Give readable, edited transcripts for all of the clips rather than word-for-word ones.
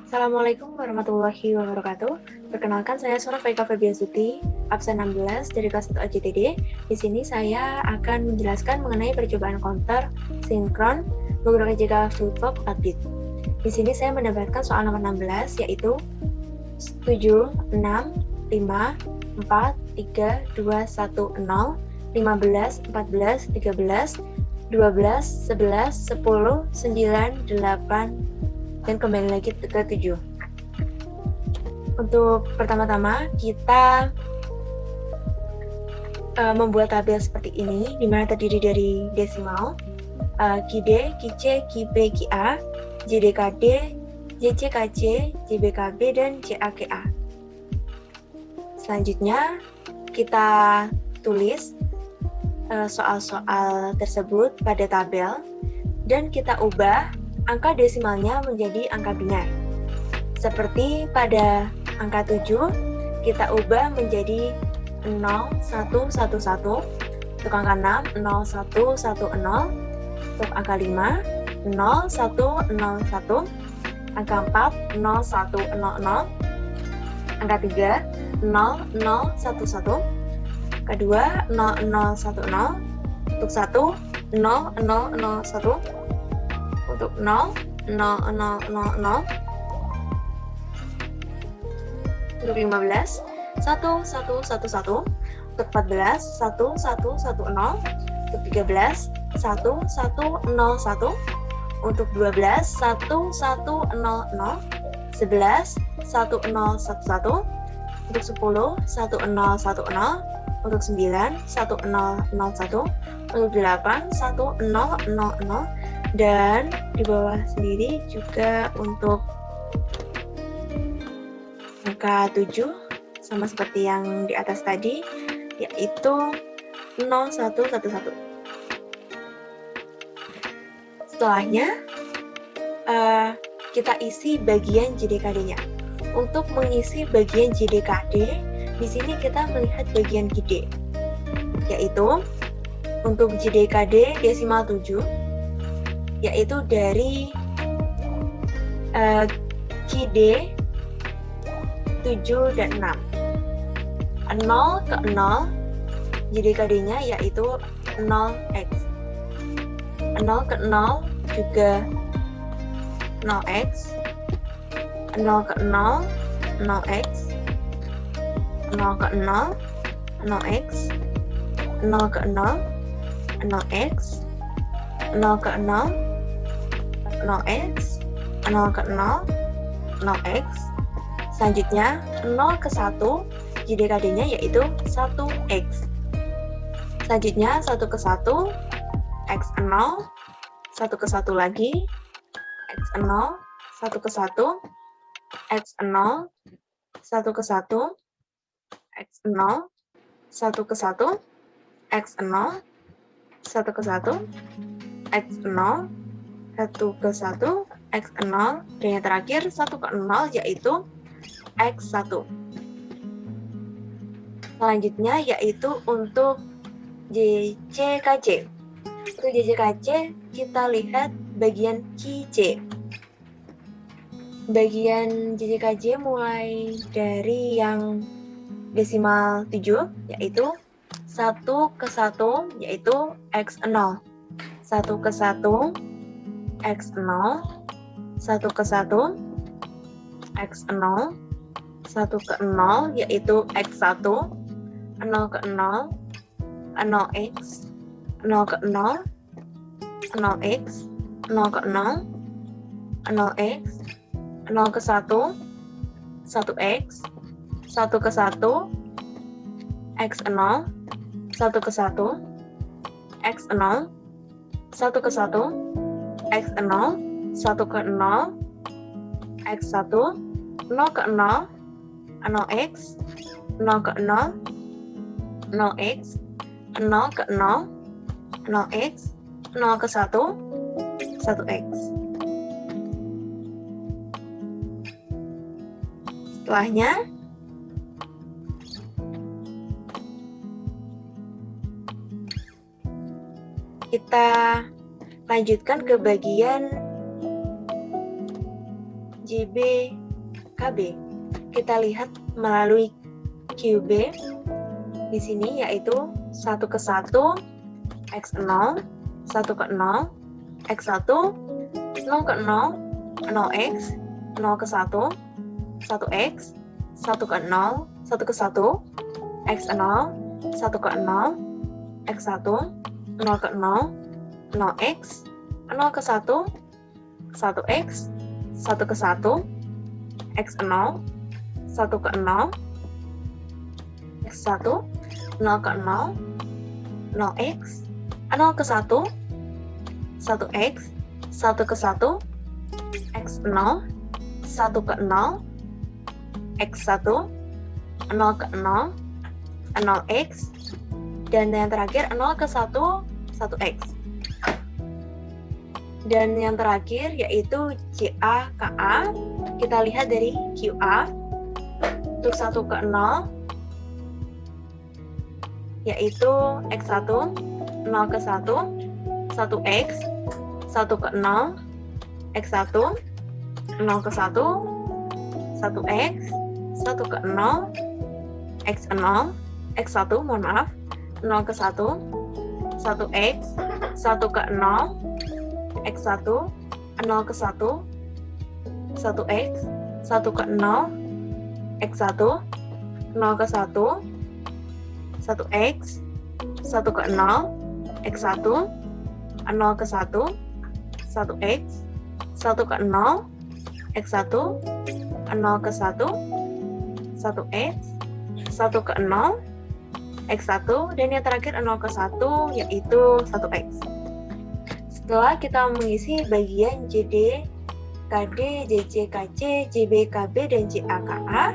Assalamualaikum warahmatullahi wabarakatuh. Perkenalkan, saya Sora Faika Febiasuti, absen 16 dari kelas 1 AJTD. Di sini saya akan menjelaskan mengenai percobaan counter sinkron menggunakan Java Flipflop 4 bit. Di sini saya mendapatkan soal nomor 16, yaitu 7, 6, 5, 4, 3, 2, 1, 0, 15, 14, 13, 12, 11, 10, 9, 8, dan kembali lagi ke 7. Untuk pertama-tama kita membuat tabel seperti ini, di mana terdiri dari desimal, QD, QC, QB, QA, JDKD, JCKC, JBKB, dan JAKA. Selanjutnya kita tulis soal-soal tersebut pada tabel dan kita ubah angka desimalnya menjadi angka binar. Seperti pada angka 7, kita ubah menjadi 0111, untuk angka 6, 0110, untuk angka 5, 0101, angka 4, 0100, angka 3, 0011, angka 2, 0010, untuk 1, 0001, untuk 0, 0, 0, 0, 0, untuk 15, 1, 1, 1, 1, untuk 14, 1, 1, 1, 0, untuk 13, 1, 1, 0, 1, untuk 12, 1, 1, 0, 0, 11, 1, 0, 1, 1, untuk 10, 1, 0, 1, 0, untuk 9, 1, 0, 0, 1, untuk 8, 1, 0, 0, 0, dan di bawah sendiri juga untuk angka 7 sama seperti yang di atas tadi, yaitu 0111. Setelahnya kita isi bagian JDKD-nya. Untuk mengisi bagian JDKD, di sini kita melihat bagian QD, yaitu untuk JDKD desimal 7, yaitu dari QD 7 dan 6. 0 ke 0, JDKD-nya yaitu 0x. 0 ke 0 juga 0x. 0 ke 0, 0x. 0 ke 0, 0x. 0 ke 0, 0x. 0 ke 0, 0x, 0 ke 0, 0x. Selanjutnya 0 ke 1, JDKD-nya yaitu 1x. Selanjutnya 1 ke 1, x0, 1 ke 1 lagi, x0, 1 ke 1, x0, 1 ke 1, x0, 1 ke 1, x0, 1 ke 1, x0, 1 ke 1, x0, dan yang terakhir 1 ke 0 yaitu x1. Selanjutnya yaitu untuk JCKC. Untuk JCKC kita lihat bagian QC. Bagian JCKC mulai dari yang desimal 7 yaitu 1 ke 1 yaitu x0. 1 ke 1 x0, 1 ke 1 x0, 1 ke 0 yaitu x1, 0 ke 0, 0x, 0 ke 0, 0x, 0 ke 0, 0x, 0 ke 1, 1x, 1 ke 1, x0, 1 ke 1, x0, 1 ke 1, x0, 1 ke 0, x1, 0 ke 0, 0x, 0 ke 0, 0x, 0 ke 0, 0x, 0 ke 1, 1x. Setelahnya, kita lanjutkan ke bagian JB, KB. Kita lihat melalui QB di sini yaitu 1 ke 1 X0, 1 ke 0 X1, 0 ke 0 0X, 0 ke 1 1X, 1 ke 0 1 ke 1 X0, 1 ke 0 X1, 0 ke 0 0X, 0 ke 1 1X, 1 ke 1 X0, 1 ke 0 X1, 0 ke 0 0X, 0 ke 1 1X, 1 ke 1 X0, 1 ke 0 X1, 0 ke 0 0X, dan yang terakhir 0 ke 1 1X. Dan yang terakhir yaitu JA, KA. Kita lihat dari QA untuk 1 ke 0 yaitu X1, 0 ke 1 1X, 1 ke 0 X1, 0 ke 1 1X, 1 ke 0 X0, X1 mohon maaf, 0 ke 1 1X, 1 ke 0 X1, 0 ke 1 1X, 1 ke 0 X1, 0 ke 1 1X, 1 ke 0 X1, 0 ke 1 1X, 1 ke 0 X1, 0 ke 1 1X, 1 ke 0 X1, dan yang terakhir 0 ke 1 yaitu 1X. Setelah kita mengisi bagian JD, KD, JC, KC, JB, KB, dan JA, KA,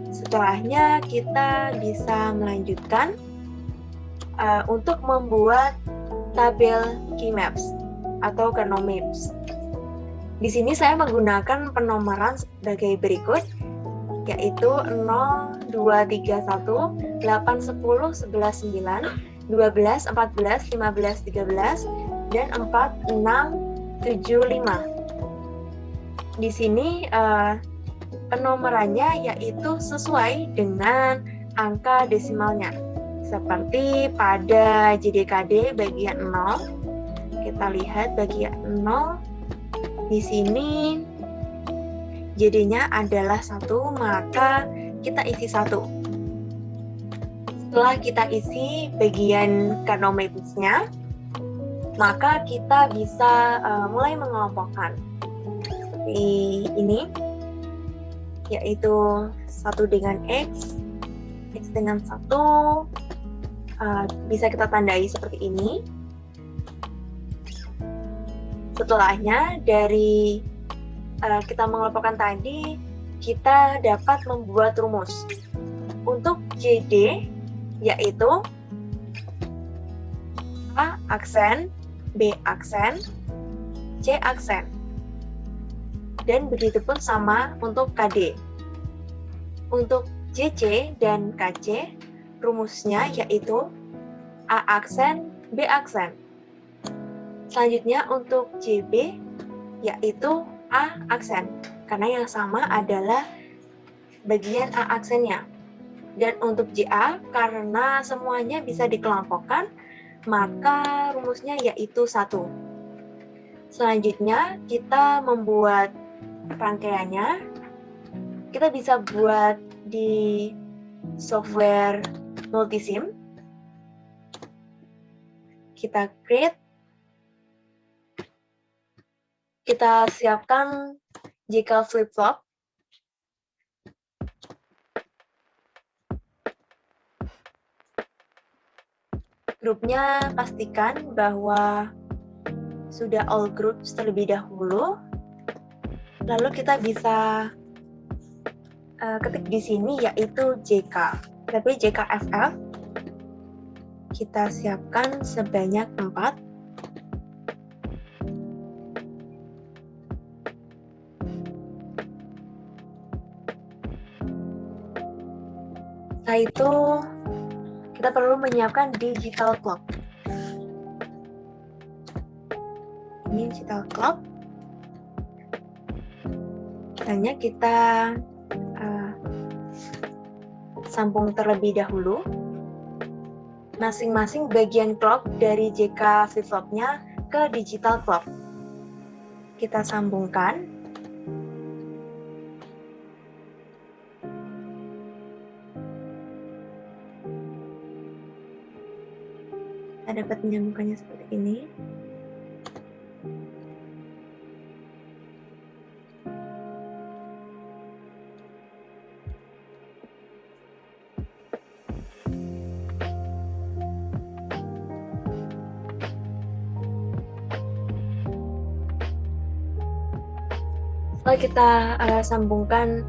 setelahnya kita bisa melanjutkan untuk membuat tabel key maps atau kernel maps. Di sini saya menggunakan penomoran sebagai berikut, yaitu 0, 2, 3, 1, 8, 10, 11, 9, 12, 14, 15, 13, dan 4, 6, 7, 5. Di sini penomorannya yaitu sesuai dengan angka desimalnya. Seperti pada JDKD bagian 0, kita lihat bagian 0. Di sini JD-nya adalah 1, maka kita isi 1. Setelah kita isi bagian kernel maps-nya, maka kita bisa mulai mengelompokkan seperti ini, yaitu 1 dengan X dengan 1, bisa kita tandai seperti ini. Setelahnya dari kita mengelompokkan tadi, kita dapat membuat rumus. Untuk JD yaitu A aksen, B aksen, C aksen. Dan begitu pun sama untuk KD. Untuk JC dan KC, rumusnya yaitu A aksen, B aksen. Selanjutnya untuk JB yaitu A aksen, karena yang sama adalah bagian A aksennya. Dan untuk JA, karena semuanya bisa dikelompokkan, maka rumusnya yaitu 1. Selanjutnya kita membuat rangkaiannya. Kita bisa buat di software Multisim. Kita create. Kita siapkan JK flip-flop. Grupnya pastikan bahwa sudah all groups terlebih dahulu. Lalu kita bisa ketik di sini yaitu JK. Tapi JKFF kita siapkan sebanyak 4. Setelah itu kita perlu menyiapkan digital clock. Ini digital clock. Hanya kita sambung terlebih dahulu masing-masing bagian clock dari JK flip-flopnya ke digital clock. Kita sambungkan. Kita dapat menyambungkannya seperti ini. Setelah kita sambungkan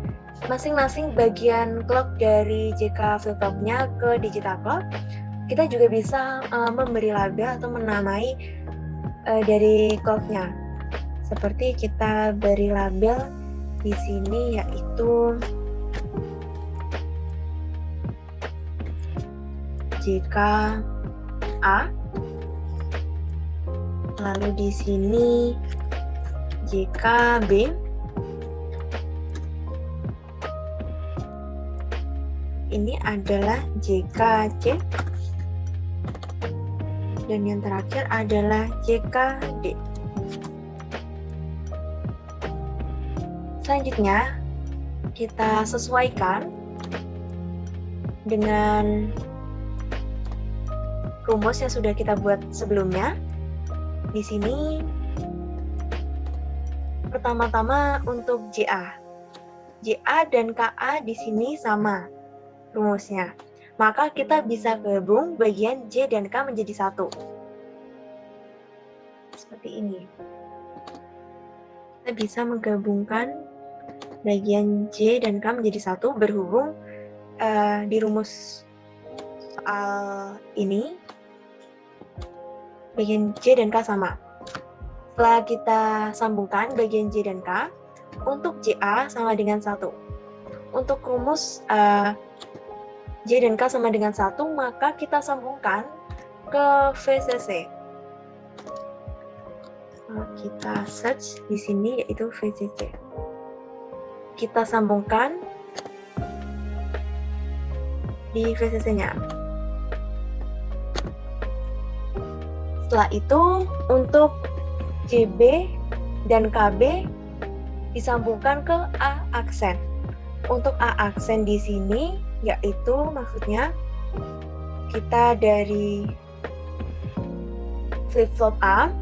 masing-masing bagian clock dari JK flip-flopnya ke digital clock, kita juga bisa memberi label atau menamai dari clocknya. Seperti kita beri label di sini yaitu JKA, lalu di sini JKB. Ini adalah JKC, dan yang terakhir adalah JKD. Selanjutnya, kita sesuaikan dengan rumus yang sudah kita buat sebelumnya. Di sini, pertama-tama untuk JA dan KA di sini sama rumusnya. Maka kita bisa gabung bagian J dan K menjadi satu. Seperti ini. Kita bisa menggabungkan bagian J dan K menjadi satu berhubung di rumus soal ini bagian J dan K sama. Setelah kita sambungkan bagian J dan K, untuk JA sama dengan 1. Untuk rumus J dan K sama dengan 1, maka kita sambungkan ke VCC. Kita search di sini yaitu VCC. Kita sambungkan di VCC-nya. Setelah itu, untuk JB dan KB disambungkan ke A aksen. Untuk A aksen di sini yaitu maksudnya kita dari flip-flop A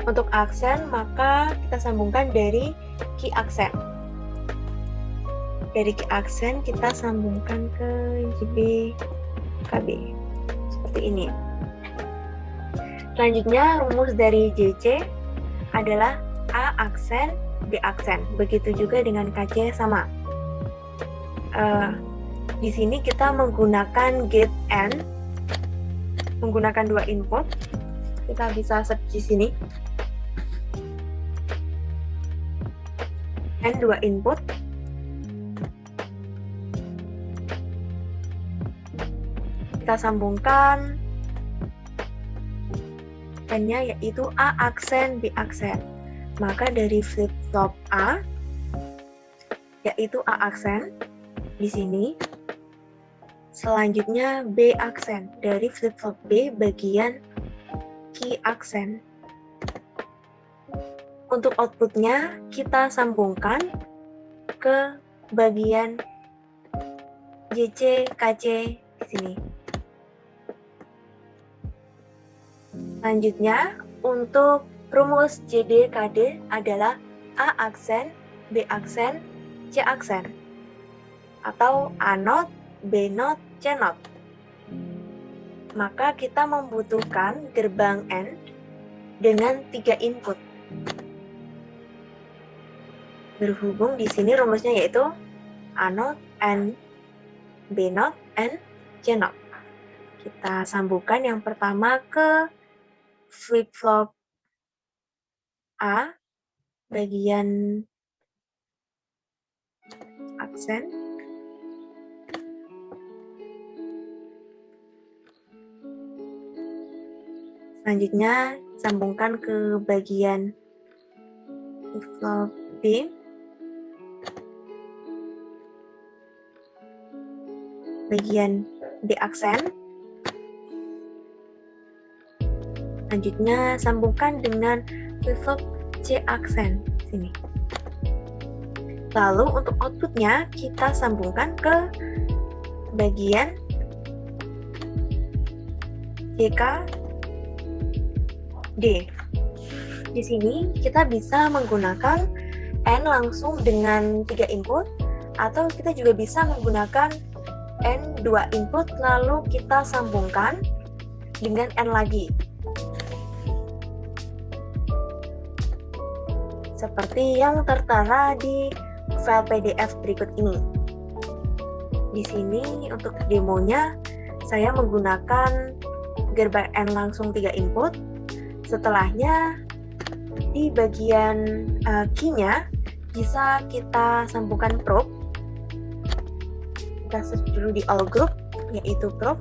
untuk aksen, maka kita sambungkan dari key aksen. Dari key aksen kita sambungkan ke JB KB seperti ini. Selanjutnya rumus dari JC adalah A aksen B aksen. Begitu juga dengan KC sama. Di sini kita menggunakan gate AND, menggunakan 2 input. Kita bisa search di sini. AND 2 input. Kita sambungkan N-nya yaitu A aksen B aksen. Maka dari flip-flop A yaitu A aksen di sini. Selanjutnya B aksen dari flip-flop B bagian key aksen. Untuk outputnya kita sambungkan ke bagian JC, KC di sini. Selanjutnya untuk rumus JD, KD adalah A aksen, B aksen, C aksen. Atau A not, B not, C not. Maka kita membutuhkan gerbang AND dengan 3 input. Berhubung di sini rumusnya yaitu A not, and B not, and C not. Kita sambungkan yang pertama ke flip-flop A bagian aksen. Selanjutnya sambungkan ke bagian flip-flop B bagian D aksen. Selanjutnya sambungkan dengan flip-flop C aksen sini. Lalu untuk outputnya kita sambungkan ke bagian JK D. Di sini kita bisa menggunakan N langsung dengan 3 input, atau kita juga bisa menggunakan N 2 input lalu kita sambungkan dengan N lagi. Seperti yang tertera di file PDF berikut ini. Di sini untuk demonya saya menggunakan gerbang N langsung 3 input. Setelahnya di bagian key-nya bisa kita sambungkan probe. Kita search dulu di all group, yaitu probe.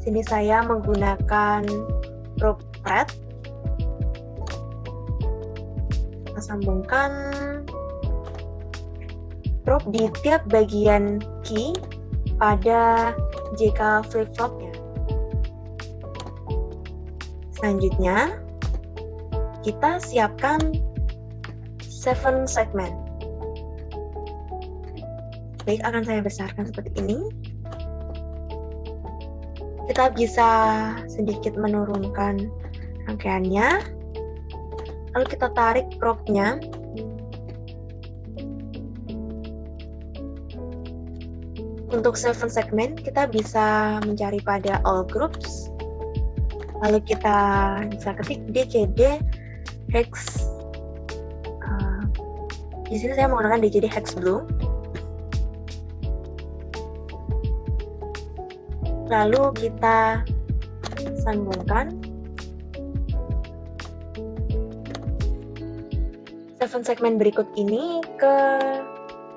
Sini saya menggunakan probe thread. Kita sambungkan probe di tiap bagian key pada JK flip-flopnya. Selanjutnya, kita siapkan 7 segment. Baik, akan saya besarkan seperti ini. Kita bisa sedikit menurunkan rangkaiannya. Lalu kita tarik probe-nya. Untuk 7 segment, kita bisa mencari pada all groups. Lalu kita bisa ketik DCD hex. Di sini saya menggunakan DCD hex blue. Lalu kita sambungkan 7 segmen berikut ini ke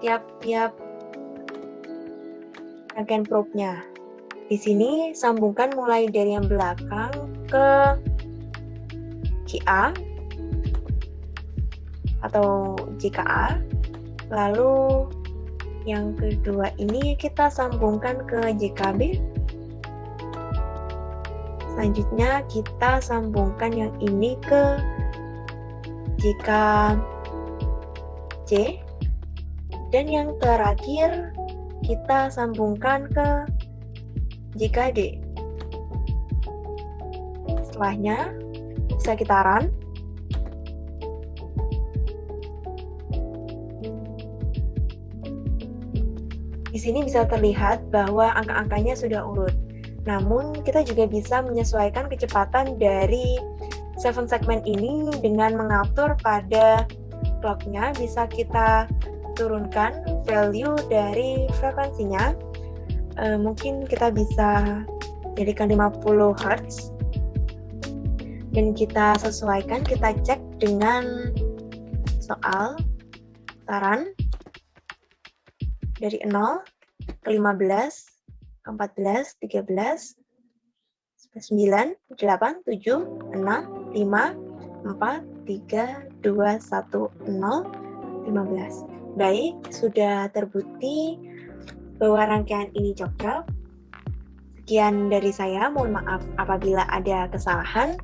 tiap-tiap rangkaian probe-nya. Di sini sambungkan mulai dari yang belakang ke QA atau JKA. Lalu yang kedua ini kita sambungkan ke JKB. Selanjutnya kita sambungkan yang ini ke JKC. Dan yang terakhir kita sambungkan ke JKD. Setelahnya bisa kita run. Di sini bisa terlihat bahwa angka-angkanya sudah urut. Namun kita juga bisa menyesuaikan kecepatan dari 7 segmen ini dengan mengatur pada clock-nya. Bisa kita turunkan value dari frekuensinya. Mungkin kita bisa jadikan 50 Hz dan kita sesuaikan, kita cek dengan soal saran dari 0 ke 15 ke 14 13 9 8 7 6 5 4 3 2 1 0 15. Baik, sudah terbukti bahwa rangkaian ini cocok. Sekian dari saya, mohon maaf apabila ada kesalahan.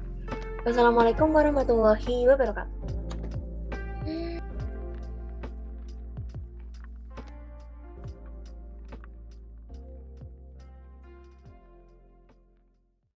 Wassalamualaikum warahmatullahi wabarakatuh.